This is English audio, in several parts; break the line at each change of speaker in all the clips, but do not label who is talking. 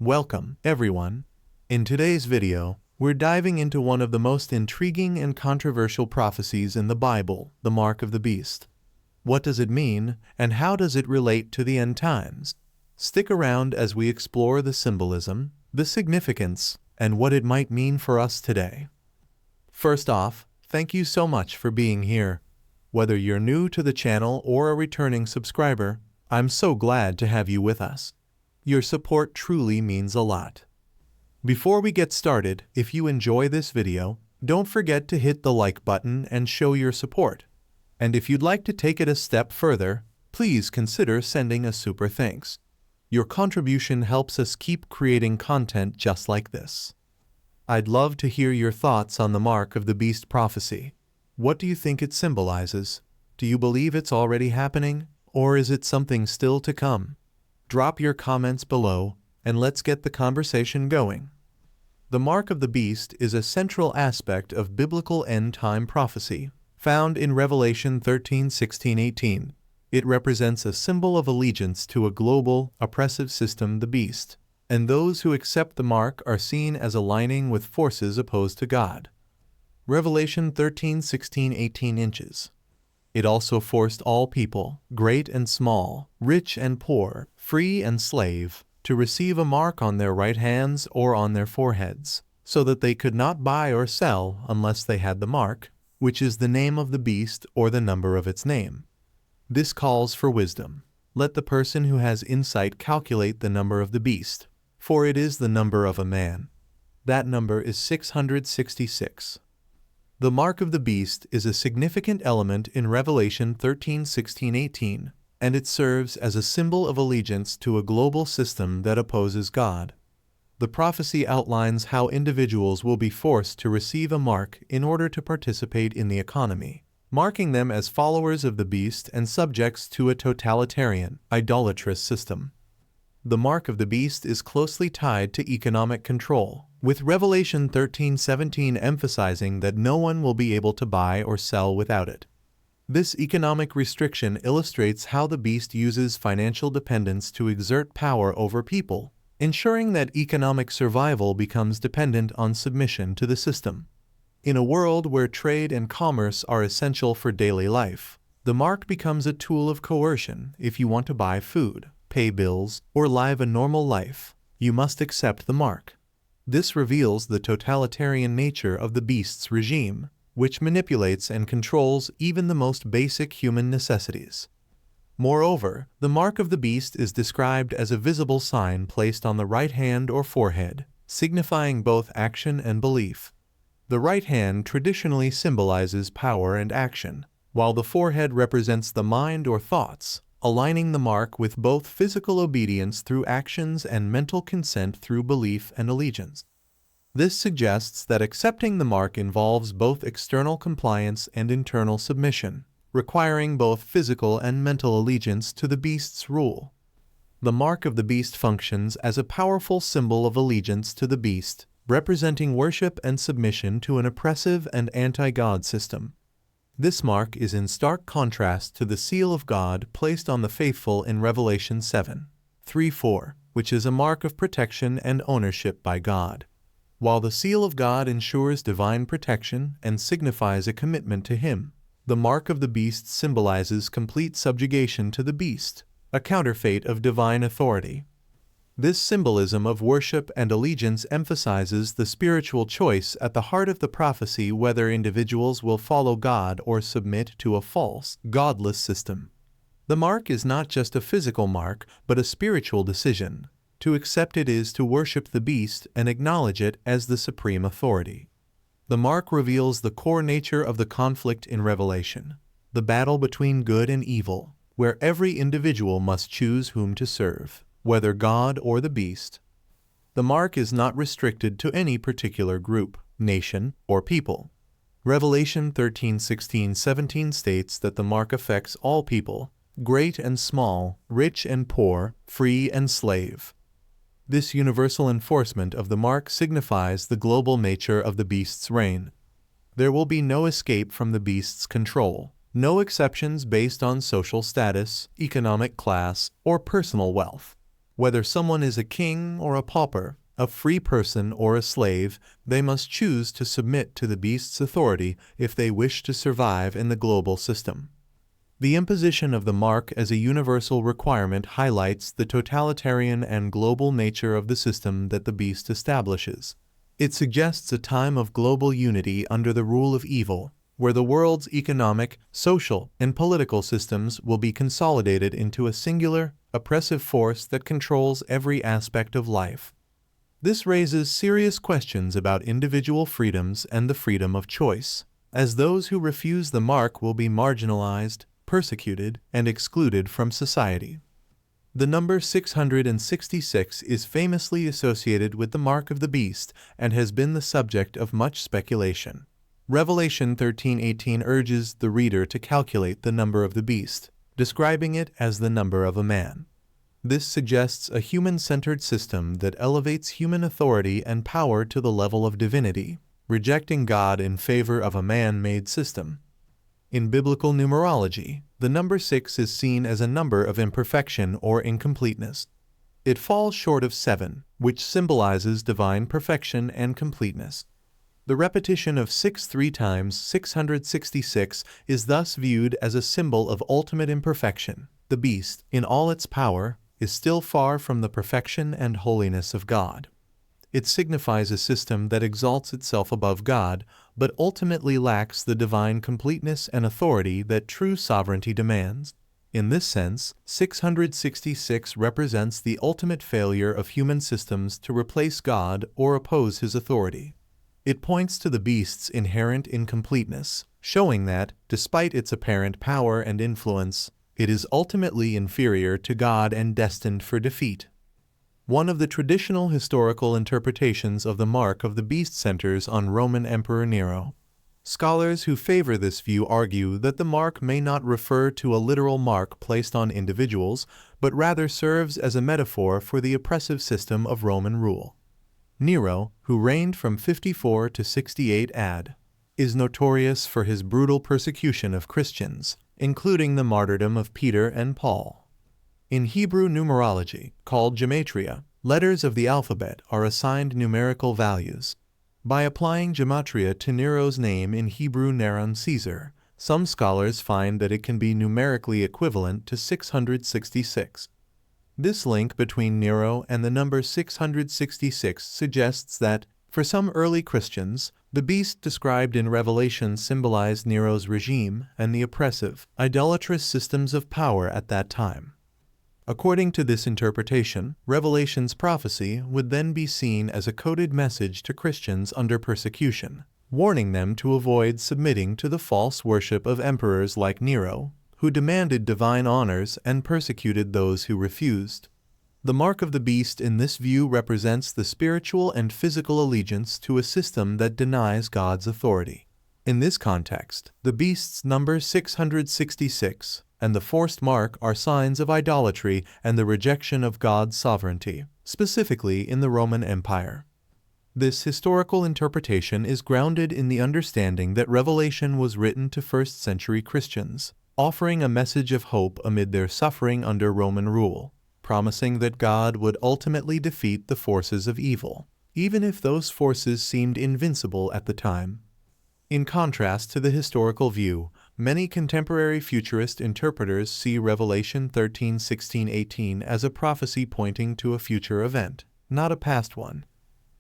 Welcome, everyone. In today's video, we're diving into one of the most intriguing and controversial prophecies in the Bible, the mark of the beast. What does it mean, and how does it relate to the end times? Stick around as we explore the symbolism, the significance, and what it might mean for us today. First off, thank you so much for being here. Whether you're new to the channel or a returning subscriber, I'm so glad to have you with us. Your support truly means a lot. Before we get started, if you enjoy this video, don't forget to hit the like button and show your support. And if you'd like to take it a step further, please consider sending a super thanks. Your contribution helps us keep creating content just like this. I'd love to hear your thoughts on the mark of the beast prophecy. What do you think it symbolizes? Do you believe it's already happening, or is it something still to come? Drop your comments below, and let's get the conversation going. The mark of the beast is a central aspect of biblical end-time prophecy, found in Revelation 13, 16, 18. It represents a symbol of allegiance to a global, oppressive system, the beast, and those who accept the mark are seen as aligning with forces opposed to God. Revelation 13, 16, 18 inches. It also forced all people, great and small, rich and poor, free and slave, to receive a mark on their right hands or on their foreheads, so that they could not buy or sell unless they had the mark, which is the name of the beast or the number of its name. This calls for wisdom. Let the person who has insight calculate the number of the beast, for it is the number of a man. That number is 666. The mark of the beast is a significant element in Revelation 13, 16, 18, and it serves as a symbol of allegiance to a global system that opposes God. The prophecy outlines how individuals will be forced to receive a mark in order to participate in the economy, marking them as followers of the beast and subjects to a totalitarian, idolatrous system. The mark of the beast is closely tied to economic control, with Revelation 13:17 emphasizing that no one will be able to buy or sell without it. This economic restriction illustrates how the beast uses financial dependence to exert power over people, ensuring that economic survival becomes dependent on submission to the system. In a world where trade and commerce are essential for daily life, the mark becomes a tool of coercion. If you want to buy food, pay bills, or live a normal life, you must accept the mark. This reveals the totalitarian nature of the beast's regime, which manipulates and controls even the most basic human necessities. Moreover, the mark of the beast is described as a visible sign placed on the right hand or forehead, signifying both action and belief. The right hand traditionally symbolizes power and action, while the forehead represents the mind or thoughts, aligning the mark with both physical obedience through actions and mental consent through belief and allegiance. This suggests that accepting the mark involves both external compliance and internal submission, requiring both physical and mental allegiance to the beast's rule. The mark of the beast functions as a powerful symbol of allegiance to the beast, representing worship and submission to an oppressive and anti-God system. This mark is in stark contrast to the seal of God placed on the faithful in Revelation 7:3-4, which is a mark of protection and ownership by God. While the seal of God ensures divine protection and signifies a commitment to Him, the mark of the beast symbolizes complete subjugation to the beast, a counterfeit of divine authority. This symbolism of worship and allegiance emphasizes the spiritual choice at the heart of the prophecy, whether individuals will follow God or submit to a false, godless system. The mark is not just a physical mark, but a spiritual decision. To accept it is to worship the beast and acknowledge it as the supreme authority. The mark reveals the core nature of the conflict in Revelation, the battle between good and evil, where every individual must choose whom to serve, whether God or the beast. The mark is not restricted to any particular group, nation, or people. Revelation 13, 16, 17 states that the mark affects all people, great and small, rich and poor, free and slave. This universal enforcement of the mark signifies the global nature of the beast's reign. There will be no escape from the beast's control, no exceptions based on social status, economic class, or personal wealth. Whether someone is a king or a pauper, a free person or a slave, they must choose to submit to the beast's authority if they wish to survive in the global system. The imposition of the mark as a universal requirement highlights the totalitarian and global nature of the system that the beast establishes. It suggests a time of global unity under the rule of evil, where the world's economic, social, and political systems will be consolidated into a singular, oppressive force that controls every aspect of life. This raises serious questions about individual freedoms and the freedom of choice, as those who refuse the mark will be marginalized, persecuted, and excluded from society. The number 666 is famously associated with the mark of the beast and has been the subject of much speculation. Revelation 13:18 urges the reader to calculate the number of the beast, describing it as the number of a man. This suggests a human-centered system that elevates human authority and power to the level of divinity, rejecting God in favor of a man-made system. In biblical numerology, the number 6 is seen as a number of imperfection or incompleteness. It falls short of 7, which symbolizes divine perfection and completeness. The repetition of 6 3 times 666 is thus viewed as a symbol of ultimate imperfection. The beast, in all its power, is still far from the perfection and holiness of God. It signifies a system that exalts itself above God, but ultimately lacks the divine completeness and authority that true sovereignty demands. In this sense, 666 represents the ultimate failure of human systems to replace God or oppose his authority. It points to the beast's inherent incompleteness, showing that, despite its apparent power and influence, it is ultimately inferior to God and destined for defeat. One of the traditional historical interpretations of the mark of the beast centers on Roman Emperor Nero. Scholars who favor this view argue that the mark may not refer to a literal mark placed on individuals, but rather serves as a metaphor for the oppressive system of Roman rule. Nero, who reigned from 54 to 68 AD, is notorious for his brutal persecution of Christians, including the martyrdom of Peter and Paul. In Hebrew numerology, called gematria, letters of the alphabet are assigned numerical values. By applying gematria to Nero's name in Hebrew Neron Caesar, some scholars find that it can be numerically equivalent to 666. This link between Nero and the number 666 suggests that, for some early Christians, the beast described in Revelation symbolized Nero's regime and the oppressive, idolatrous systems of power at that time. According to this interpretation, Revelation's prophecy would then be seen as a coded message to Christians under persecution, warning them to avoid submitting to the false worship of emperors like Nero, who demanded divine honors and persecuted those who refused. The mark of the beast in this view represents the spiritual and physical allegiance to a system that denies God's authority. In this context, the beast's number 666 and the forced mark are signs of idolatry and the rejection of God's sovereignty, specifically in the Roman Empire. This historical interpretation is grounded in the understanding that Revelation was written to first-century Christians, offering a message of hope amid their suffering under Roman rule, promising that God would ultimately defeat the forces of evil, even if those forces seemed invincible at the time. In contrast to the historical view, many contemporary futurist interpreters see Revelation 13, 16, 18 as a prophecy pointing to a future event, not a past one.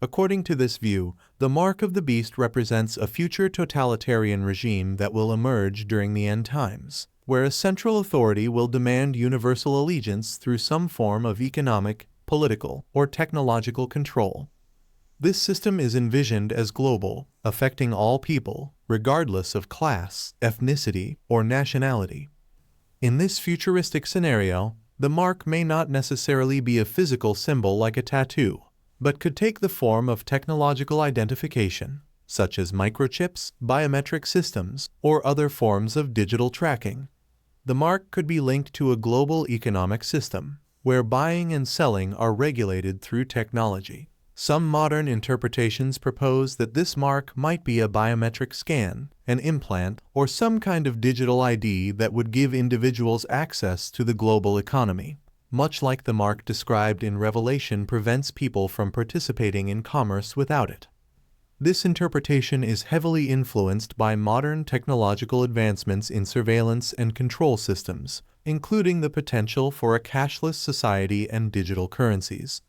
According to this view, the mark of the beast represents a future totalitarian regime that will emerge during the end times, where a central authority will demand universal allegiance through some form of economic, political, or technological control. This system is envisioned as global, affecting all people, regardless of class, ethnicity, or nationality. In this futuristic scenario, the mark may not necessarily be a physical symbol like a tattoo, but could take the form of technological identification, such as microchips, biometric systems, or other forms of digital tracking. The mark could be linked to a global economic system, where buying and selling are regulated through technology. Some modern interpretations propose that this mark might be a biometric scan, an implant, or some kind of digital ID that would give individuals access to the global economy. much like the mark described in Revelation prevents people from participating in commerce without it. This interpretation is heavily influenced by modern technological advancements in surveillance and control systems, including the potential for a cashless society and digital currencies.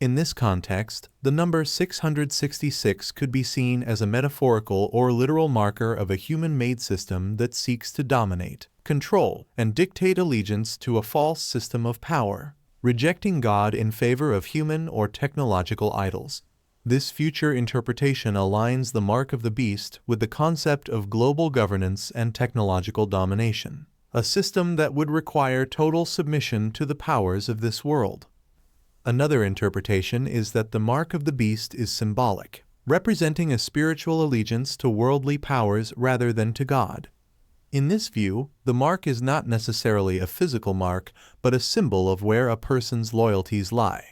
In this context, the number 666 could be seen as a metaphorical or literal marker of a human-made system that seeks to dominate, control, and dictate allegiance to a false system of power, rejecting God in favor of human or technological idols. This future interpretation aligns the mark of the beast with the concept of global governance and technological domination, a system that would require total submission to the powers of this world. Another interpretation is that the mark of the beast is symbolic, representing a spiritual allegiance to worldly powers rather than to God. In this view, the mark is not necessarily a physical mark, but a symbol of where a person's loyalties lie.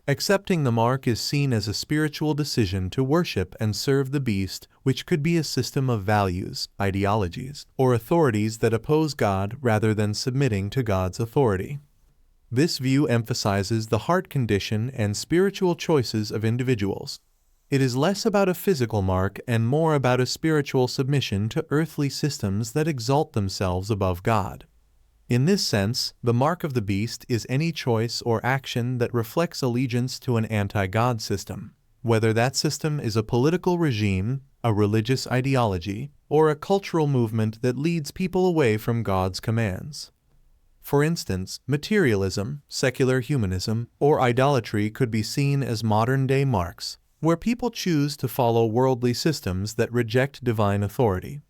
Accepting the mark is seen as a spiritual decision to worship and serve the beast, which could be a system of values, ideologies, or authorities that oppose God rather than submitting to God's authority. This view emphasizes the heart condition and spiritual choices of individuals. It is less about a physical mark and more about a spiritual submission to earthly systems that exalt themselves above God. In this sense, the mark of the beast is any choice or action that reflects allegiance to an anti-God system, whether that system is a political regime, a religious ideology, or a cultural movement that leads people away from God's commands. For instance, materialism, secular humanism, or idolatry could be seen as modern-day marks, where people choose to follow worldly systems that reject divine authority.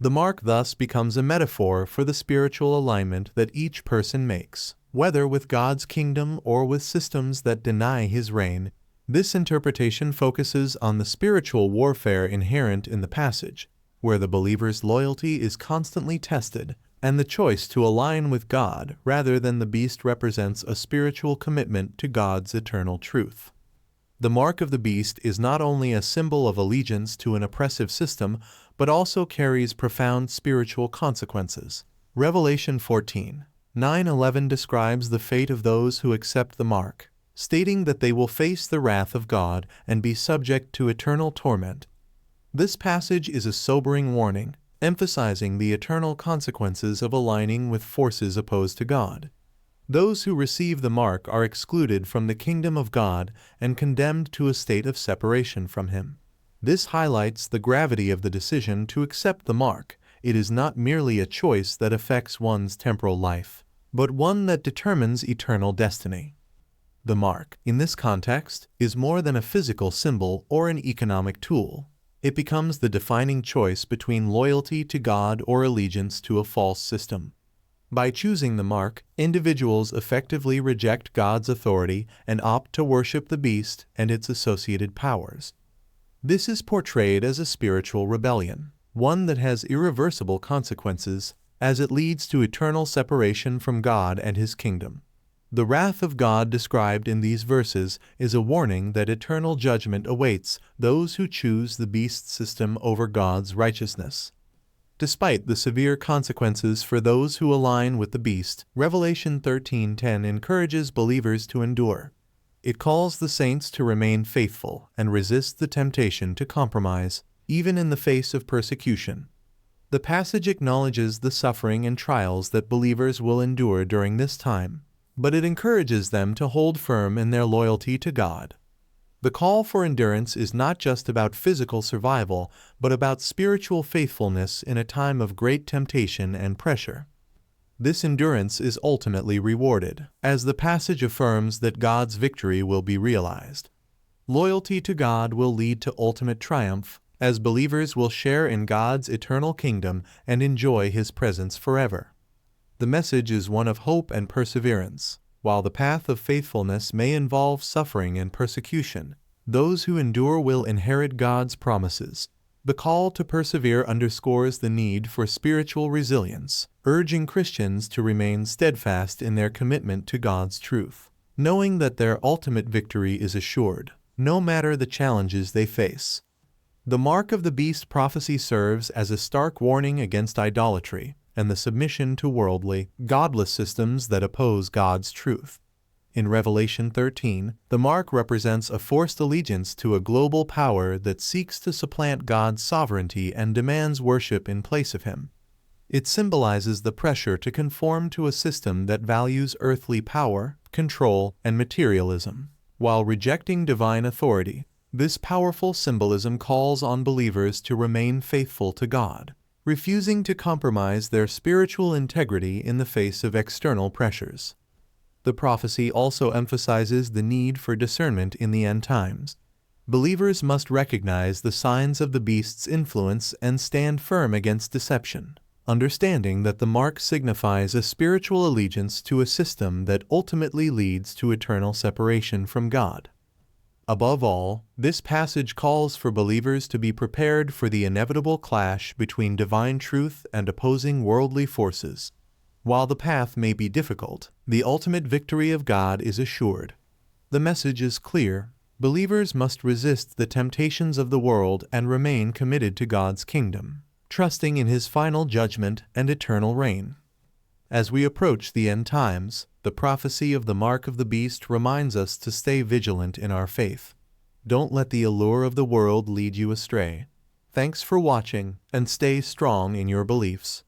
The mark thus becomes a metaphor for the spiritual alignment that each person makes, whether with God's kingdom or with systems that deny His reign. This interpretation focuses on the spiritual warfare inherent in the passage, where the believer's loyalty is constantly tested, and the choice to align with God rather than the beast represents a spiritual commitment to God's eternal truth. The mark of the beast is not only a symbol of allegiance to an oppressive system, but also carries profound spiritual consequences. Revelation 14:9-11 describes the fate of those who accept the mark, stating that they will face the wrath of God and be subject to eternal torment. This passage is a sobering warning, emphasizing the eternal consequences of aligning with forces opposed to God. Those who receive the mark are excluded from the kingdom of God and condemned to a state of separation from Him. This highlights the gravity of the decision to accept the mark. It is not merely a choice that affects one's temporal life, but one that determines eternal destiny. The mark, in this context, is more than a physical symbol or an economic tool. It becomes the defining choice between loyalty to God or allegiance to a false system. By choosing the mark, individuals effectively reject God's authority and opt to worship the beast and its associated powers. This is portrayed as a spiritual rebellion, one that has irreversible consequences, as it leads to eternal separation from God and His kingdom. The wrath of God described in these verses is a warning that eternal judgment awaits those who choose the beast system over God's righteousness. Despite the severe consequences for those who align with the beast, Revelation 13:10 encourages believers to endure. It calls the saints to remain faithful and resist the temptation to compromise, even in the face of persecution. The passage acknowledges the suffering and trials that believers will endure during this time, but it encourages them to hold firm in their loyalty to God. The call for endurance is not just about physical survival, but about spiritual faithfulness in a time of great temptation and pressure. This endurance is ultimately rewarded, as the passage affirms that God's victory will be realized. Loyalty to God will lead to ultimate triumph, as believers will share in God's eternal kingdom and enjoy His presence forever. The message is one of hope and perseverance. While the path of faithfulness may involve suffering and persecution, those who endure will inherit God's promises. The call to persevere underscores the need for spiritual resilience, urging Christians to remain steadfast in their commitment to God's truth, knowing that their ultimate victory is assured, no matter the challenges they face. The mark of the beast prophecy serves as a stark warning against idolatry and the submission to worldly, godless systems that oppose God's truth. In Revelation 13, the mark represents a forced allegiance to a global power that seeks to supplant God's sovereignty and demands worship in place of Him. It symbolizes the pressure to conform to a system that values earthly power, control, and materialism, while rejecting divine authority. This powerful symbolism calls on believers to remain faithful to God, refusing to compromise their spiritual integrity in the face of external pressures. The prophecy also emphasizes the need for discernment in the end times. Believers must recognize the signs of the beast's influence and stand firm against deception, understanding that the mark signifies a spiritual allegiance to a system that ultimately leads to eternal separation from God. Above all, this passage calls for believers to be prepared for the inevitable clash between divine truth and opposing worldly forces. While the path may be difficult, the ultimate victory of God is assured. The message is clear: believers must resist the temptations of the world and remain committed to God's kingdom, trusting in His final judgment and eternal reign. As we approach the end times, the prophecy of the mark of the beast reminds us to stay vigilant in our faith. Don't let the allure of the world lead you astray. Thanks for watching, and stay strong in your beliefs.